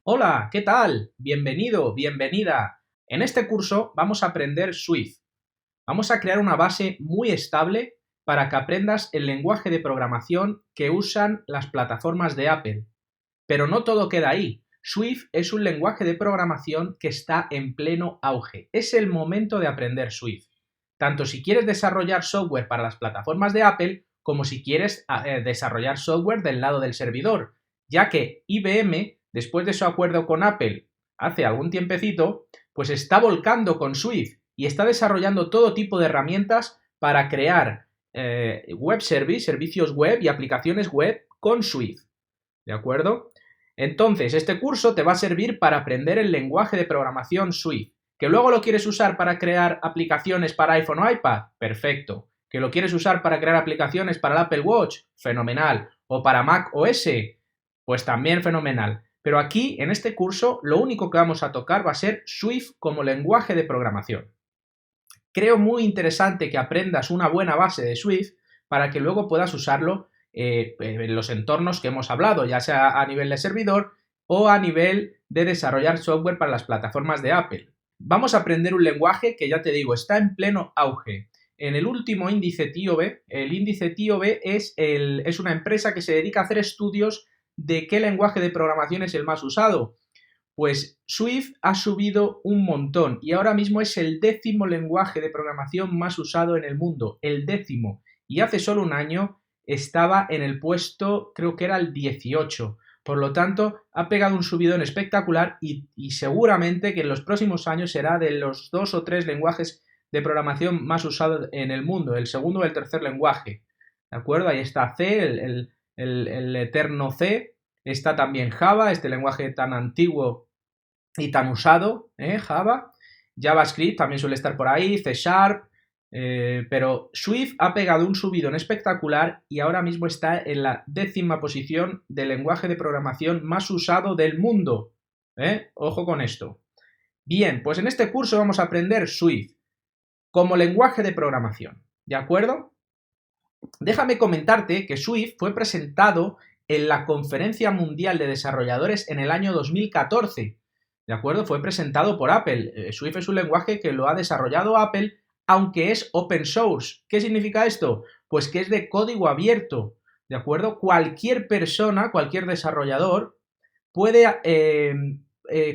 Hola, ¿qué tal? Bienvenido, bienvenida. En este curso vamos a aprender Swift. Vamos a crear una base muy estable para que aprendas el lenguaje de programación que usan las plataformas de Apple. Pero no todo queda ahí. Swift es un lenguaje de programación que está en pleno auge. Es el momento de aprender Swift. Tanto si quieres desarrollar software para las plataformas de Apple, como si quieres desarrollar software del lado del servidor, ya que IBM, después de su acuerdo con Apple hace algún tiempecito, pues está volcando con Swift y está desarrollando todo tipo de herramientas para crear web service, servicios web y aplicaciones web con Swift. ¿De acuerdo? Entonces, este curso te va a servir para aprender el lenguaje de programación Swift. ¿Que luego lo quieres usar para crear aplicaciones para iPhone o iPad? Perfecto. ¿Que lo quieres usar para crear aplicaciones para el Apple Watch? Fenomenal. ¿O para Mac OS? Pues también fenomenal. Pero aquí, en este curso, lo único que vamos a tocar va a ser Swift como lenguaje de programación. Creo muy interesante que aprendas una buena base de Swift para que luego puedas usarlo en los entornos que hemos hablado, ya sea a nivel de servidor o a nivel de desarrollar software para las plataformas de Apple. Vamos a aprender un lenguaje que ya te digo, está en pleno auge. En el último índice TIOBE, el índice TIOBE es una empresa que se dedica a hacer estudios de qué lenguaje de programación es el más usado. Pues Swift ha subido un montón y ahora mismo es el 10º lenguaje de programación más usado en el mundo, el 10º. Y hace solo un año estaba en el puesto, creo que era el 18. Por lo tanto, ha pegado un subidón espectacular y seguramente que en los próximos años será de los 2 o 3 lenguajes de programación más usados en el mundo, el segundo o el tercer lenguaje. ¿De acuerdo? Ahí está C, el eterno C, está también Java, este lenguaje tan antiguo y tan usado, Java. JavaScript también suele estar por ahí, C Sharp, pero Swift ha pegado un subidón espectacular y ahora mismo está en la 10ª posición del lenguaje de programación más usado del mundo. Ojo con esto. Bien, pues en este curso vamos a aprender Swift como lenguaje de programación, ¿de acuerdo? Déjame comentarte que Swift fue presentado en la Conferencia Mundial de Desarrolladores en el año 2014. ¿De acuerdo? Fue presentado por Apple. Swift es un lenguaje que lo ha desarrollado Apple, aunque es open source. ¿Qué significa esto? Pues que es de código abierto. ¿De acuerdo? Cualquier persona, cualquier desarrollador puede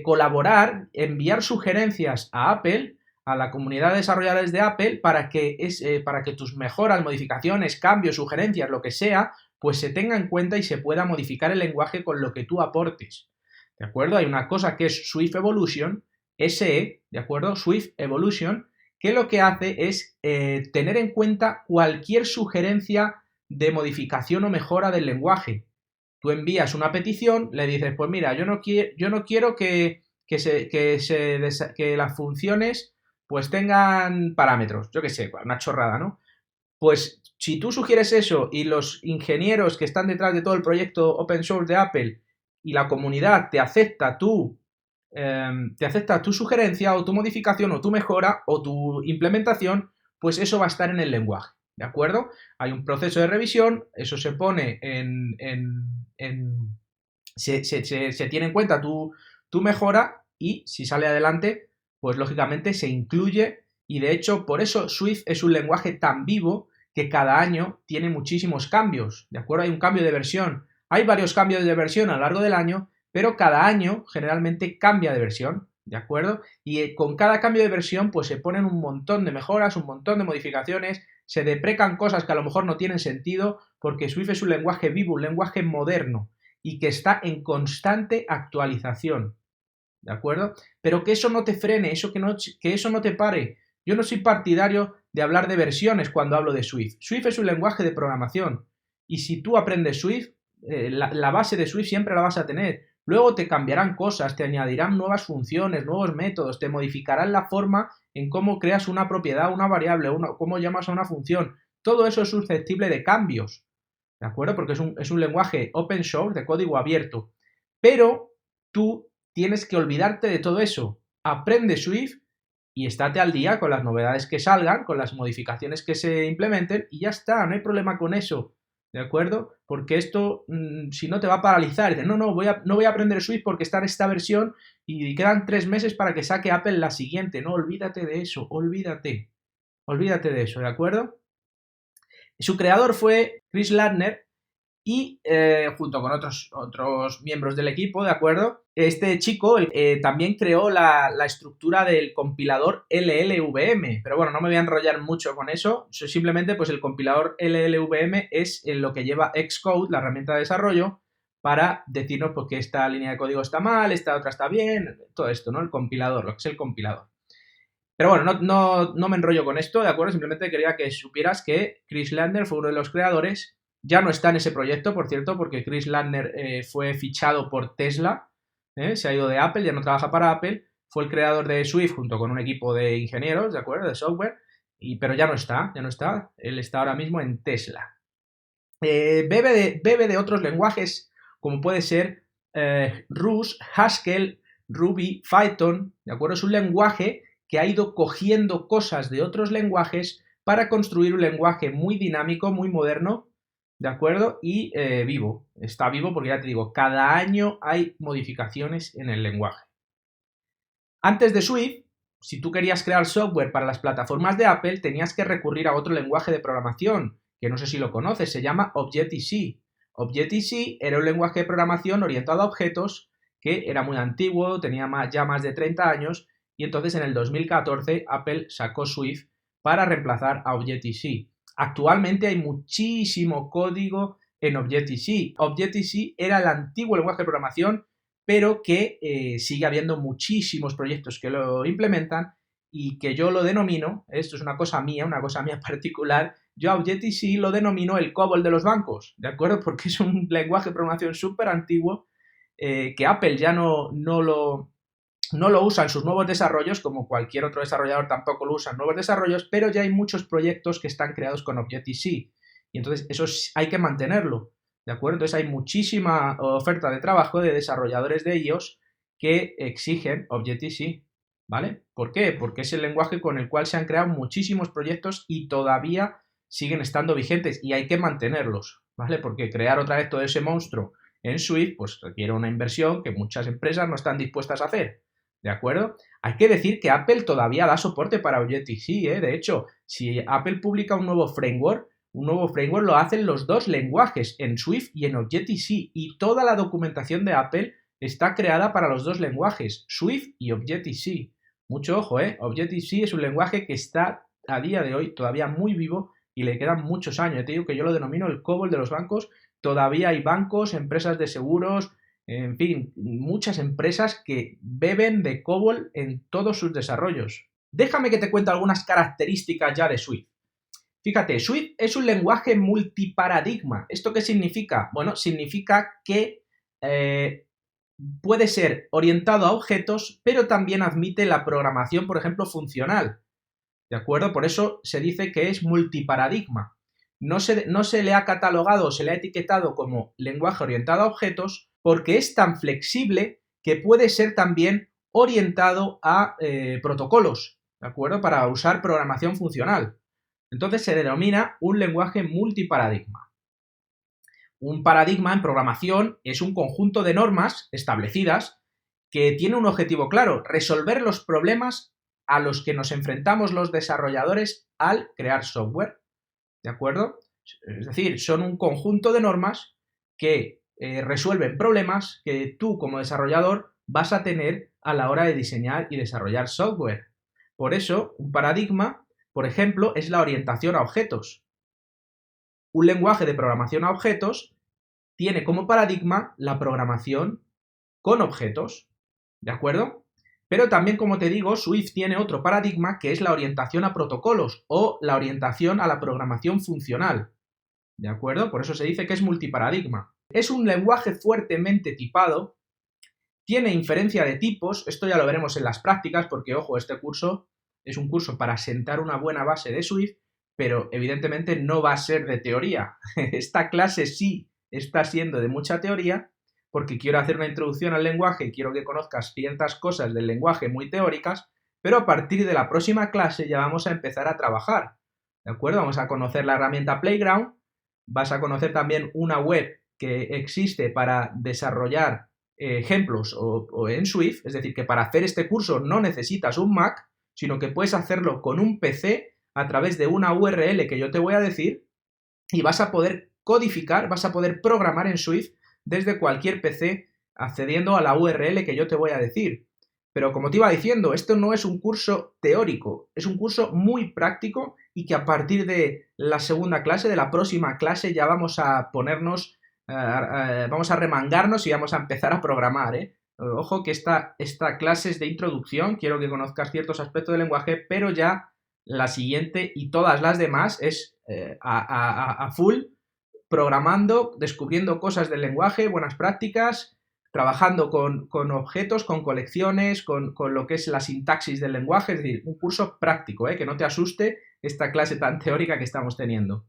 colaborar, enviar sugerencias a Apple, a la comunidad de desarrolladores de Apple, para que tus mejoras, modificaciones, cambios, sugerencias, lo que sea, pues se tenga en cuenta y se pueda modificar el lenguaje con lo que tú aportes. ¿De acuerdo? Hay una cosa que es Swift Evolution, SE, ¿de acuerdo? Swift Evolution, que lo que hace es tener en cuenta cualquier sugerencia de modificación o mejora del lenguaje. Tú envías una petición, le dices, pues mira, yo no quiero que las funciones pues tengan parámetros, yo qué sé, una chorrada, ¿no? Pues si tú sugieres eso y los ingenieros que están detrás de todo el proyecto open source de Apple y la comunidad te acepta tu sugerencia o tu modificación o tu mejora o tu implementación, pues eso va a estar en el lenguaje, ¿de acuerdo? Hay un proceso de revisión, eso se pone se tiene en cuenta tu mejora y si sale adelante, pues lógicamente se incluye y de hecho por eso Swift es un lenguaje tan vivo que cada año tiene muchísimos cambios, ¿de acuerdo? Hay un cambio de versión, hay varios cambios de versión a lo largo del año, pero cada año generalmente cambia de versión, ¿de acuerdo? Y con cada cambio de versión pues se ponen un montón de mejoras, un montón de modificaciones, se deprecan cosas que a lo mejor no tienen sentido porque Swift es un lenguaje vivo, un lenguaje moderno y que está en constante actualización, ¿de acuerdo? Pero que eso no te frene, que eso no te pare. Yo no soy partidario de hablar de versiones cuando hablo de Swift. Swift es un lenguaje de programación y si tú aprendes Swift, la base de Swift siempre la vas a tener. Luego te cambiarán cosas, te añadirán nuevas funciones, nuevos métodos, te modificarán la forma en cómo creas una propiedad, una variable, cómo llamas a una función. Todo eso es susceptible de cambios, ¿de acuerdo? Porque es un lenguaje open source, de código abierto. Pero tú tienes que olvidarte de todo eso. Aprende Swift y estate al día con las novedades que salgan, con las modificaciones que se implementen y ya está, no hay problema con eso. ¿de acuerdo? Porque esto, si no, te va a paralizar. Dices, no, no voy a aprender Swift porque está en esta versión y quedan 3 meses para que saque Apple la siguiente. No, olvídate de eso, olvídate. Olvídate de eso, ¿de acuerdo? Su creador fue Chris Ladner y junto con otros miembros del equipo, ¿de acuerdo? Este chico también creó la estructura del compilador LLVM, pero bueno, no me voy a enrollar mucho con eso, simplemente pues el compilador LLVM es en lo que lleva Xcode, la herramienta de desarrollo, para decirnos pues, que esta línea de código está mal, esta otra está bien, todo esto, ¿no? El compilador, lo que es el compilador. Pero bueno, no me enrollo con esto, ¿de acuerdo? Simplemente quería que supieras que Chris Ladner fue uno de los creadores. Ya no está en ese proyecto, por cierto, porque Chris Ladner fue fichado por Tesla, se ha ido de Apple, ya no trabaja para Apple. Fue el creador de Swift junto con un equipo de ingenieros, ¿de acuerdo? De software, pero ya no está. Él está ahora mismo en Tesla. Bebe de otros lenguajes, como puede ser Rust, Haskell, Ruby, Python, ¿de acuerdo? Es un lenguaje que ha ido cogiendo cosas de otros lenguajes para construir un lenguaje muy dinámico, muy moderno, ¿de acuerdo? Y vivo. Está vivo porque ya te digo, cada año hay modificaciones en el lenguaje. Antes de Swift, si tú querías crear software para las plataformas de Apple, tenías que recurrir a otro lenguaje de programación, que no sé si lo conoces, se llama Objective-C. Objective-C era un lenguaje de programación orientado a objetos que era muy antiguo, tenía ya más de 30 años, y entonces en el 2014 Apple sacó Swift para reemplazar a Objective-C. Actualmente hay muchísimo código en Objective-C. Objective-C era el antiguo lenguaje de programación, pero que sigue habiendo muchísimos proyectos que lo implementan y que yo lo denomino, esto es una cosa mía particular, yo a Objective-C lo denomino el COBOL de los bancos, ¿de acuerdo? Porque es un lenguaje de programación súper antiguo que Apple ya no lo usa en sus nuevos desarrollos, como cualquier otro desarrollador tampoco lo usa en nuevos desarrollos, pero ya hay muchos proyectos que están creados con Objective-C y entonces eso hay que mantenerlo, ¿de acuerdo? Entonces hay muchísima oferta de trabajo de desarrolladores de iOS que exigen Objective-C, ¿vale? ¿Por qué? Porque es el lenguaje con el cual se han creado muchísimos proyectos y todavía siguen estando vigentes y hay que mantenerlos, ¿vale? Porque crear otra vez todo ese monstruo en Swift pues requiere una inversión que muchas empresas no están dispuestas a hacer, ¿de acuerdo? Hay que decir que Apple todavía da soporte para Objective-C, ¿eh? De hecho, si Apple publica un nuevo framework lo hacen los dos lenguajes, en Swift y en Objective-C, y toda la documentación de Apple está creada para los dos lenguajes, Swift y Objective-C. Mucho ojo, ¿eh? Objective-C es un lenguaje que está a día de hoy todavía muy vivo y le quedan muchos años. Te digo que yo lo denomino el COBOL de los bancos. Todavía hay bancos, empresas de seguros, en fin, muchas empresas que beben de COBOL en todos sus desarrollos. Déjame que te cuente algunas características ya de Swift. Fíjate, Swift es un lenguaje multiparadigma. ¿Esto qué significa? Bueno, significa que puede ser orientado a objetos, pero también admite la programación, por ejemplo, funcional. ¿De acuerdo? Por eso se dice que es multiparadigma. No se le ha catalogado o se le ha etiquetado como lenguaje orientado a objetos porque es tan flexible que puede ser también orientado a protocolos, ¿de acuerdo? Para usar programación funcional. Entonces se denomina un lenguaje multiparadigma. Un paradigma en programación es un conjunto de normas establecidas que tiene un objetivo claro, resolver los problemas a los que nos enfrentamos los desarrolladores al crear software, ¿de acuerdo? Es decir, son un conjunto de normas que resuelven problemas que tú como desarrollador vas a tener a la hora de diseñar y desarrollar software. Por eso, un paradigma, por ejemplo, es la orientación a objetos. Un lenguaje de programación a objetos tiene como paradigma la programación con objetos, ¿de acuerdo? Pero también, como te digo, Swift tiene otro paradigma que es la orientación a protocolos o la orientación a la programación funcional, ¿de acuerdo? Por eso se dice que es multiparadigma. Es un lenguaje fuertemente tipado, tiene inferencia de tipos, esto ya lo veremos en las prácticas porque, ojo, este curso es un curso para sentar una buena base de Swift, pero evidentemente no va a ser de teoría. Esta clase sí está siendo de mucha teoría porque quiero hacer una introducción al lenguaje y quiero que conozcas ciertas cosas del lenguaje muy teóricas, pero a partir de la próxima clase ya vamos a empezar a trabajar, ¿de acuerdo? Vamos a conocer la herramienta Playground, vas a conocer también una web que existe para desarrollar ejemplos o en Swift, es decir, que para hacer este curso no necesitas un Mac, sino que puedes hacerlo con un PC a través de una URL que yo te voy a decir y vas a poder codificar, vas a poder programar en Swift desde cualquier PC accediendo a la URL que yo te voy a decir. Pero como te iba diciendo, esto no es un curso teórico, es un curso muy práctico y que a partir de la segunda clase, de la próxima clase, ya vamos a ponernos, vamos a remangarnos y vamos a empezar a programar, ¿eh? Ojo que esta clase es de introducción, quiero que conozcas ciertos aspectos del lenguaje, pero ya la siguiente y todas las demás es a full, programando, descubriendo cosas del lenguaje, buenas prácticas, trabajando con objetos, con colecciones, con lo que es la sintaxis del lenguaje, es decir, un curso práctico, que no te asuste esta clase tan teórica que estamos teniendo.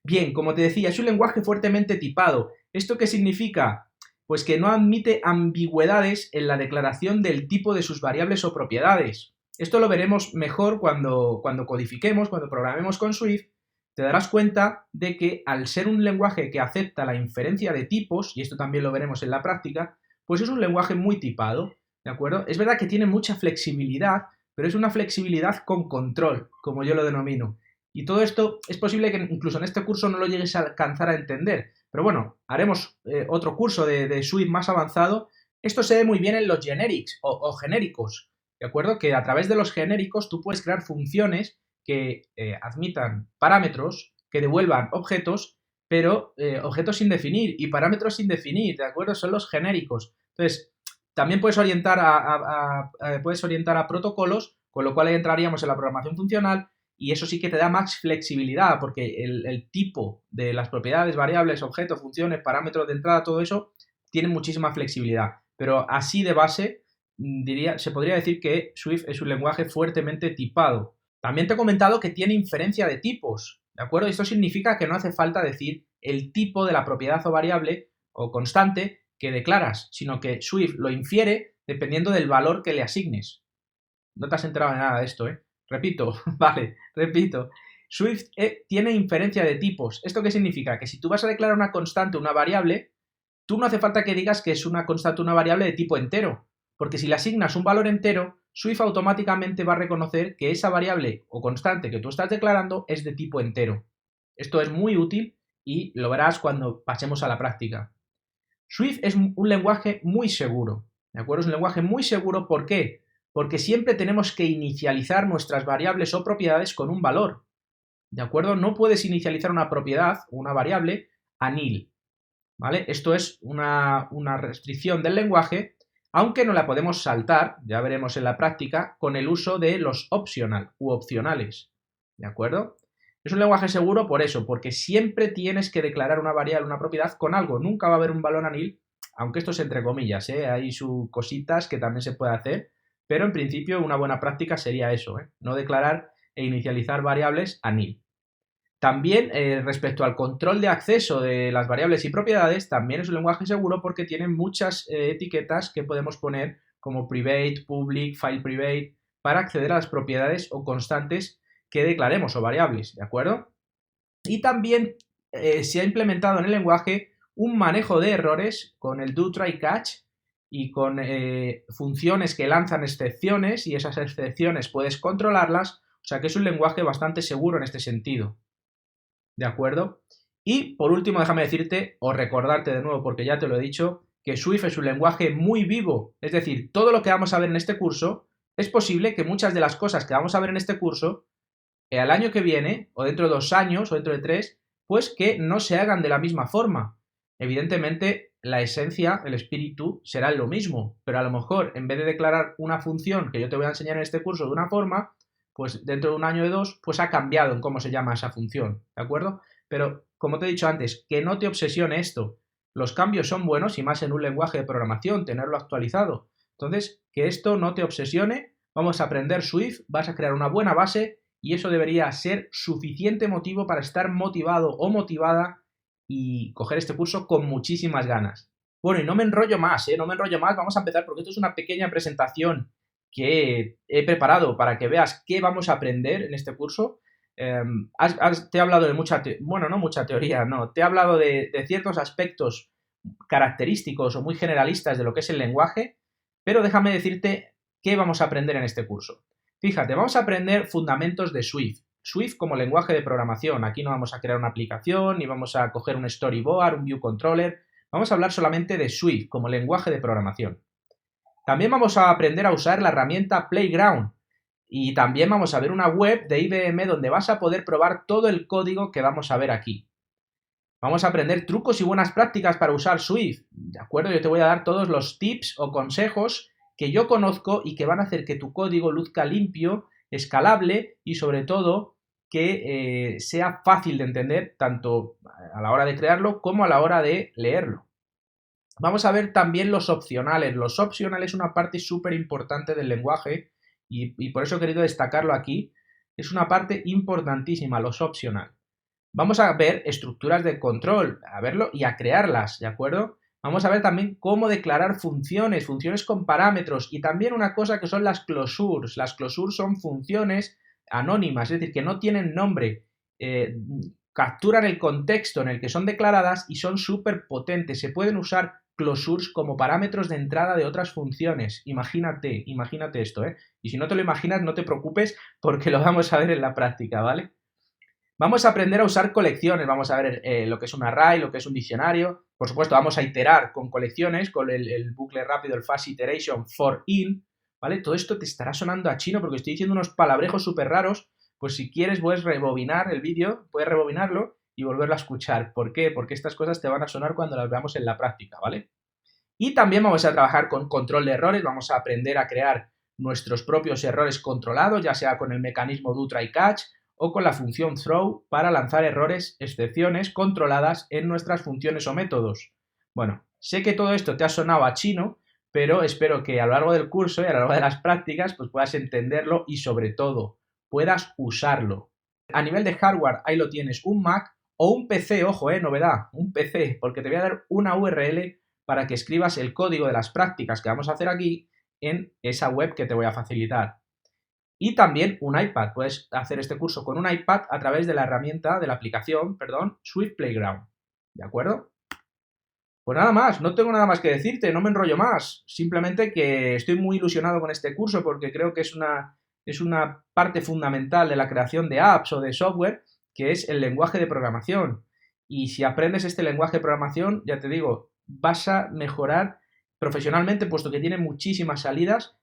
Bien, como te decía, es un lenguaje fuertemente tipado. ¿Esto qué significa? Pues que no admite ambigüedades en la declaración del tipo de sus variables o propiedades. Esto lo veremos mejor cuando codifiquemos, cuando programemos con Swift. Te darás cuenta de que al ser un lenguaje que acepta la inferencia de tipos, y esto también lo veremos en la práctica, pues es un lenguaje muy tipado, ¿de acuerdo? Es verdad que tiene mucha flexibilidad, pero es una flexibilidad con control, como yo lo denomino. Y todo esto es posible que incluso en este curso no lo llegues a alcanzar a entender, pero bueno, haremos otro curso de Swift más avanzado. Esto se ve muy bien en los generics o genéricos, ¿de acuerdo? Que a través de los genéricos tú puedes crear funciones que admitan parámetros, que devuelvan objetos, pero objetos sin definir y parámetros sin definir, ¿de acuerdo? Son los genéricos. Entonces, también puedes orientar a protocolos, con lo cual ahí entraríamos en la programación funcional, y eso sí que te da más flexibilidad, porque el tipo de las propiedades, variables, objetos, funciones, parámetros de entrada, todo eso, tiene muchísima flexibilidad. Pero así de base, se podría decir que Swift es un lenguaje fuertemente tipado. También te he comentado que tiene inferencia de tipos, ¿de acuerdo? Esto significa que no hace falta decir el tipo de la propiedad o variable o constante que declaras, sino que Swift lo infiere dependiendo del valor que le asignes. No te has enterado de nada de esto, ¿eh? Repito, vale, repito. Swift tiene inferencia de tipos. ¿Esto qué significa? Que si tú vas a declarar una constante o una variable, tú no hace falta que digas que es una constante o una variable de tipo entero, porque si le asignas un valor entero, Swift automáticamente va a reconocer que esa variable o constante que tú estás declarando es de tipo entero. Esto es muy útil y lo verás cuando pasemos a la práctica. Swift es un lenguaje muy seguro, ¿de acuerdo? Es un lenguaje muy seguro, ¿por qué? Porque siempre tenemos que inicializar nuestras variables o propiedades con un valor, ¿de acuerdo? No puedes inicializar una propiedad o una variable a nil, ¿vale? Esto es una restricción del lenguaje, aunque no la podemos saltar, ya veremos en la práctica, con el uso de los optional u opcionales, ¿de acuerdo? Es un lenguaje seguro por eso, porque siempre tienes que declarar una variable, una propiedad con algo, nunca va a haber un valor a nil, aunque esto es entre comillas, hay sus cositas que también se puede hacer, pero en principio una buena práctica sería eso, no declarar e inicializar variables a nil. También respecto al control de acceso de las variables y propiedades, también es un lenguaje seguro porque tiene muchas etiquetas que podemos poner como private, public, file private, para acceder a las propiedades o constantes que declaremos o variables, ¿de acuerdo? Y también se ha implementado en el lenguaje un manejo de errores con el do, try, catch y con funciones que lanzan excepciones y esas excepciones puedes controlarlas, o sea que es un lenguaje bastante seguro en este sentido. ¿De acuerdo? Y por último, déjame decirte o recordarte de nuevo, porque ya te lo he dicho, que Swift es un lenguaje muy vivo. Es decir, todo lo que vamos a ver en este curso, es posible que muchas de las cosas que vamos a ver en este curso, al año que viene, o dentro de 2 años, o dentro de 3, pues que no se hagan de la misma forma. Evidentemente, la esencia, el espíritu, será lo mismo, pero a lo mejor, en vez de declarar una función que yo te voy a enseñar en este curso de una forma, pues dentro de 1 año o 2, pues ha cambiado en cómo se llama esa función, ¿de acuerdo? Pero, como te he dicho antes, que no te obsesione esto. Los cambios son buenos y más en un lenguaje de programación, tenerlo actualizado. Entonces, que esto no te obsesione, vamos a aprender Swift, vas a crear una buena base y eso debería ser suficiente motivo para estar motivado o motivada y coger este curso con muchísimas ganas. Bueno, y no me enrollo más, no me enrollo más, vamos a empezar porque esto es una pequeña presentación que he preparado para que veas qué vamos a aprender en este curso. te he hablado de bueno, no mucha teoría, no, te he hablado de ciertos aspectos característicos o muy generalistas de lo que es el lenguaje, pero déjame decirte qué vamos a aprender en este curso. Fíjate, vamos a aprender fundamentos de Swift. Swift como lenguaje de programación. Aquí no vamos a crear una aplicación, ni vamos a coger un storyboard, un view controller. Vamos a hablar solamente de Swift como lenguaje de programación. También vamos a aprender a usar la herramienta Playground. Y también vamos a ver una web de IBM donde vas a poder probar todo el código que vamos a ver aquí. Vamos a aprender trucos y buenas prácticas para usar Swift, ¿de acuerdo? Yo te voy a dar todos los tips o consejos que yo conozco y que van a hacer que tu código luzca limpio, escalable y sobre todo que sea fácil de entender tanto a la hora de crearlo como a la hora de leerlo. Vamos a ver también los opcionales. Los opcionales es una parte súper importante del lenguaje y por eso he querido destacarlo aquí. Es una parte importantísima, los opcionales. Vamos a ver estructuras de control, a verlo y a crearlas, ¿de acuerdo? Vamos a ver también cómo declarar funciones, funciones con parámetros y también una cosa que son las closures. Las closures son funciones anónimas, es decir, que no tienen nombre, capturan el contexto en el que son declaradas y son súper potentes. Se pueden usar closures como parámetros de entrada de otras funciones. Imagínate esto, ¿eh? Y si no te lo imaginas, no te preocupes porque lo vamos a ver en la práctica, ¿vale? Vamos a aprender a usar colecciones, vamos a ver lo que es un array, lo que es un diccionario. Por supuesto, vamos a iterar con colecciones, con el bucle rápido, el fast iteration for in, ¿vale? Todo esto te estará sonando a chino porque estoy diciendo unos palabrejos súper raros. Pues si quieres, puedes rebobinar el vídeo, puedes rebobinarlo y volverlo a escuchar. ¿Por qué? Porque estas cosas te van a sonar cuando las veamos en la práctica, ¿vale? Y también vamos a trabajar con control de errores, vamos a aprender a crear nuestros propios errores controlados, ya sea con el mecanismo do try catch o con la función throw para lanzar errores, excepciones controladas en nuestras funciones o métodos. Bueno, sé que todo esto te ha sonado a chino, pero espero que a lo largo del curso y a lo largo de las prácticas pues puedas entenderlo y sobre todo puedas usarlo. A nivel de hardware, ahí lo tienes, un Mac o un PC, ojo, novedad, un PC, porque te voy a dar una URL para que escribas el código de las prácticas que vamos a hacer aquí en esa web que te voy a facilitar. Y también un iPad. Puedes hacer este curso con un iPad a través de la herramienta, de la aplicación, perdón, Swift Playground. ¿De acuerdo? Pues nada más, no tengo nada más que decirte, no me enrollo más. Simplemente que estoy muy ilusionado con este curso porque creo que es una parte fundamental de la creación de apps o de software, que es el lenguaje de programación. Y si aprendes este lenguaje de programación, ya te digo, vas a mejorar profesionalmente, puesto que tiene muchísimas salidas,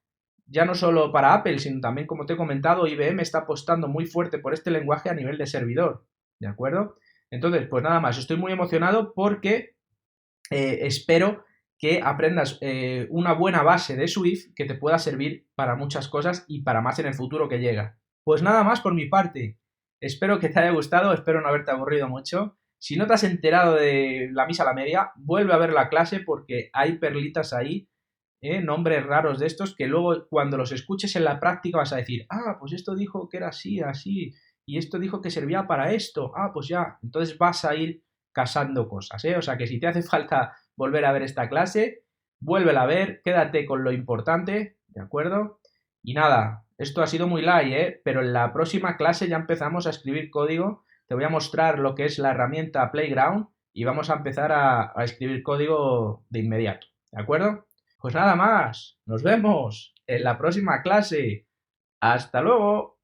ya no solo para Apple, sino también, como te he comentado, IBM está apostando muy fuerte por este lenguaje a nivel de servidor, ¿de acuerdo? Entonces, pues nada más, estoy muy emocionado porque espero que aprendas una buena base de Swift que te pueda servir para muchas cosas y para más en el futuro que llega. Pues nada más por mi parte. Espero que te haya gustado, espero no haberte aburrido mucho. Si no te has enterado de la misa a la media, vuelve a ver la clase porque hay perlitas ahí, nombres raros de estos que luego cuando los escuches en la práctica vas a decir, ah, pues esto dijo que era así, así, y esto dijo que servía para esto, ah, pues ya. Entonces vas a ir casando cosas, ¿eh? O sea que si te hace falta volver a ver esta clase, vuélvela a ver, quédate con lo importante, ¿de acuerdo? Y nada, esto ha sido muy light, pero en la próxima clase ya empezamos a escribir código, te voy a mostrar lo que es la herramienta Playground y vamos a empezar a escribir código de inmediato, ¿de acuerdo? Pues nada más, nos vemos en la próxima clase. ¡Hasta luego!